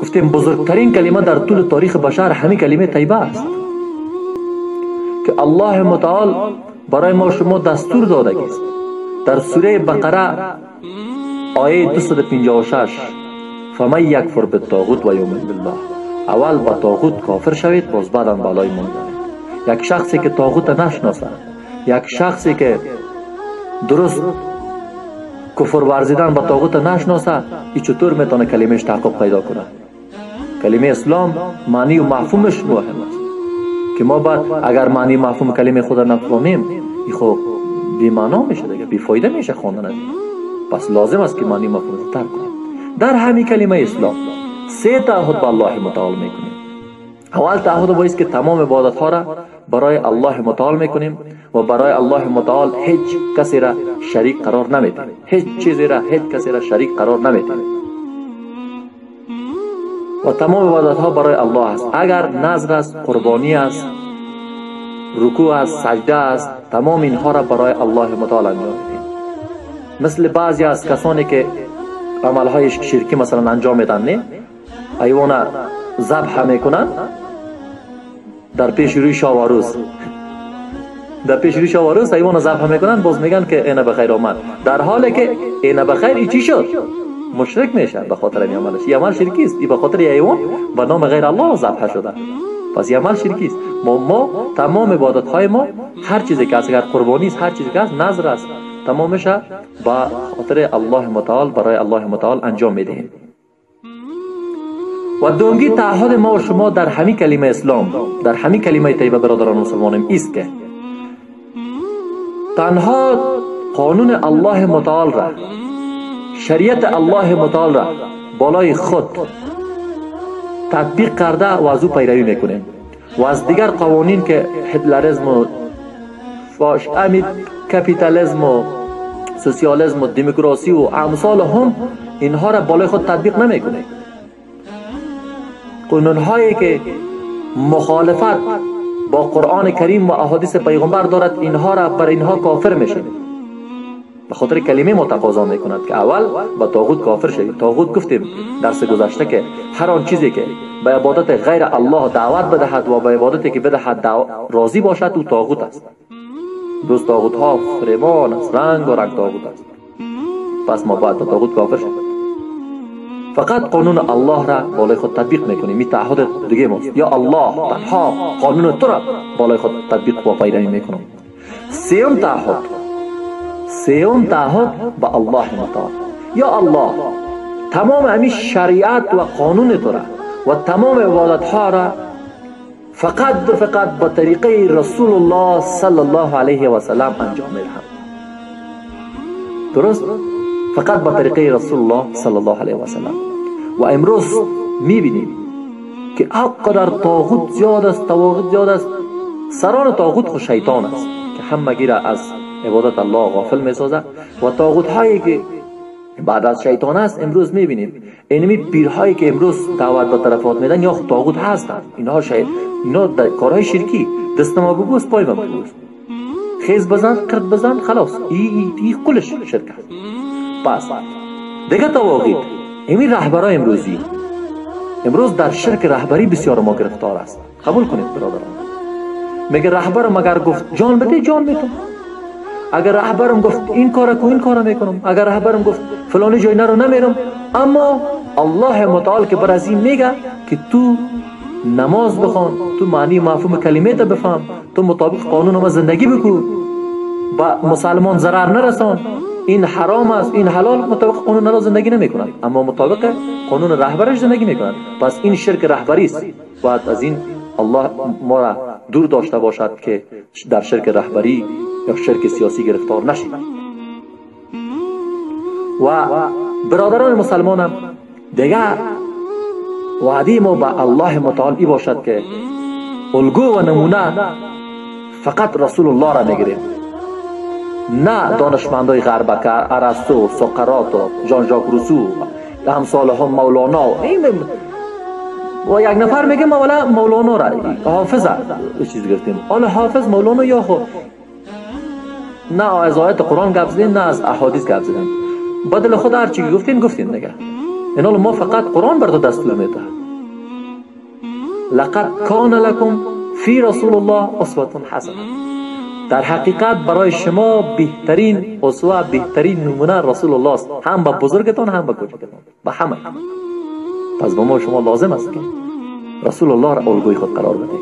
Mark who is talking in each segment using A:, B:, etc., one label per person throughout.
A: گفتیم بزرگترین کلمه در طول تاریخ بشر همین کلمه طیبه است که الله متعال برای ما شما دستور داده است. در سوره بقره آیه 256 فمن یکفر بالطاغوت و یؤمن بالله، اول با طاغوت کافر شوید باز بعدا بالای ایمان بیارید. یک شخصی که طاغوت نشناسه، یک شخصی که درست کفر ورزیدن با طاغوت نشناسه، این چطور میتونه کلمهش تحقق پیدا کنه؟ کلمه اسلام معنی و مفهومش مهم است که ما بعد اگر معنی مفهوم کلمه خود را نفهمیم این خب بی معنا میشه دیگه، بی فایده میشه خواندن. پس لازم است که معنی مفهوم را درک کنیم. در همین کلمه اسلام 3 تعهد با الله متعال میکنیم. اول تعهد با است که تمام عبادت ها را برای الله متعال میکنیم و برای الله متعال هیچ کسی را شریک قرار نمیدیم، هیچ چیزی را هیچ کسی را شریک قرار نمیدیم و تمام عبادت ها برای الله است. اگر نذر است، قربانی است، رکوع است، سجده است، تمام اینها را برای الله متعال انجام میدیم. مثل بعضی از کسانی که عملهای شرکی مثلا انجام میدن، نه ایوان ذبح میکنن در پیش روی شب و روز، در پیش روی شب و روز ایوان ذبح میکنن، باز میگن که اینا بخیر آمد، در حالی که اینا بخیر ای چی شد؟ مشرک میشه به خاطر این عملش. این عمل شرکی است، این به خاطر ایوان به نام غیر الله ذبح شده، پس این عمل شرکی است. ما تمام عبادت های ما، هر چیزی که اگر قربانی است، هر چیزی که نذر است، تمامش به خاطر الله متعال برای الله متعال انجام میدهیم. و دومی تعهد ما و شما در همین کلمه اسلام، در همین کلمه طیبه برادران مسلمانیم است که تنها قانون الله متعال را، شریعت الله متعال را بالای خود تطبیق کرده و از او پیروی میکنیم و از دیگر قوانین که هتلریسم و کپیتالیسم و سوسیالیسم و دموکراسی و امثال هم اینها را بالای خود تطبیق نمیکنیم. قانون هایی که مخالفت با قرآن کریم و احادیث پیغمبر دارد، اینها را بر اینها کافر میشیم. به خاطر کلمه متقاضا میکند که اول با طاغوت کافر شوید. طاغوت گفتیم درس گذشته که هر آن چیزی که به عبادت غیر الله دعوت بدهد و به عبادتی که بدهد راضی باشد او طاغوت است. دوست طاغوت ها فریبان است، رنگ و رنگ طاغوت است. پس ما باید به طاغوت کافر شوید. فقط قانون الله را بالای خود تطبیق میکنیم. این تعهد دیگه ماست. یا الله تنها قانون تو را بالای خود تطبیق و پیروی میکنم. سوم تعهد با الله متعال. یا الله تمام همین شریعت و قانون تو را و تمام عبادت ها را فقط به طریقه رسول الله صلی الله علیه و سلم انجام میدهم. درست؟ فقط به طریقه رسول الله صلی الله علیه و سلم. و امروز میبینیم که اقدر طاغوت زیاد است، طواغیت زیاد است. سران طاغوت خود شیطان است که همگی را از عبادت الله غافل میسازه و طاغوت هایی که بعد از شیطان است امروز میبینیم اینمی پیرهایی که امروز دعوت به طرفات میدن یا خود طاغوت هستند. اینا در کارهای شرکی، دست ما ببوس پای ما ببوس، خیز بزن کرد بزن، خلاص این کلش شرک است. پس دیگه طواغیت این رهبرای امروز در شرک رهبری بسیار ما گرفتار است. قبول کنید برادران. میگه رهبرم اگر گفت جان بده جان میتونم، اگر رهبرم گفت این کارا کو این کارا میکنم، اگر رهبرم گفت فلانی جای نرو نمیرم. اما الله متعال که بر از این میگه که تو نماز بخوان، تو معنی مفهوم کلمه تا بفهم، تو مطابق قانون ما زندگی بکن، با مسلمان ضرر نرسان، این حرام است این حلال، مطابق قانون الله زندگی نمیکنند اما مطابق قانون رهبرش زندگی میکنند. پس این شرک رهبری است. باید از این الله ما را دور داشته باشد که در شرک رهبری یا شرک سیاسی گرفتار نشیم. و برادران مسلمانم دیگه وعده ما با الله متعال ای باشد که الگو و نمونه فقط رسول الله را میگیریم، نه دانشمندای غرب که ارسطو، سقراط و ژان ژاک روسو امثال هم مولانا و یک نفر میگه مولانا را حافظ چیز گرفتیم. حالا حافظ مولانا یا خو نه از آیت قرآن گپ زدین نه از احادیث گپ زدین، بدل خود هر چی گفتین دیگه. اینا ما فقط قرآن بر تو دستور میده. لقد کان لکم فی رسول الله اسوه حسنه. در حقیقت برای شما بهترین اسوه، بهترین نمونه رسول الله است، هم به بزرگتان هم به کوچکتان، به همه. پس به ما شما لازم است که رسول الله را الگوی خود قرار بدهیم،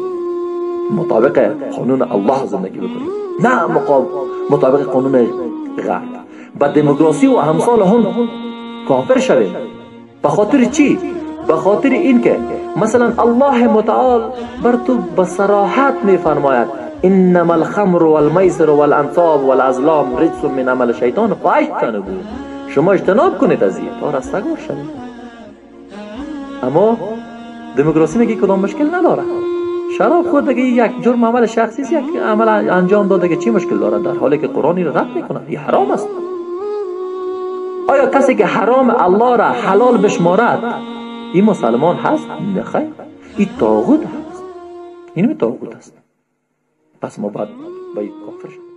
A: مطابق قانون الله زندگی بکنیم، نه مطابق قانون غرب. با دموکراسی و همسال هم کافر شویم. به خاطر چی؟ به خاطر این که مثلا الله متعال بر تو به صراحت میفرماید انما الخمر والمیسر والانصاب والازلام رجس من عمل شیطان فاجتنبوه. شما اجتناب کنید از این تا رستگار شوید. اما دموکراسی میگه کدام مشکل نداره. شراب خود دیگه یک جرم عمل شخصی است، یک عمل انجام داده که چی مشکل داره، در حالی که قرآن را رد میکنه. این حرام است. آیا کسی که حرام الله را حلال بشمارد این مسلمان هست؟ نه خیر، این طاغوت هست. این طاغوت است. پس ما باید کافر شد.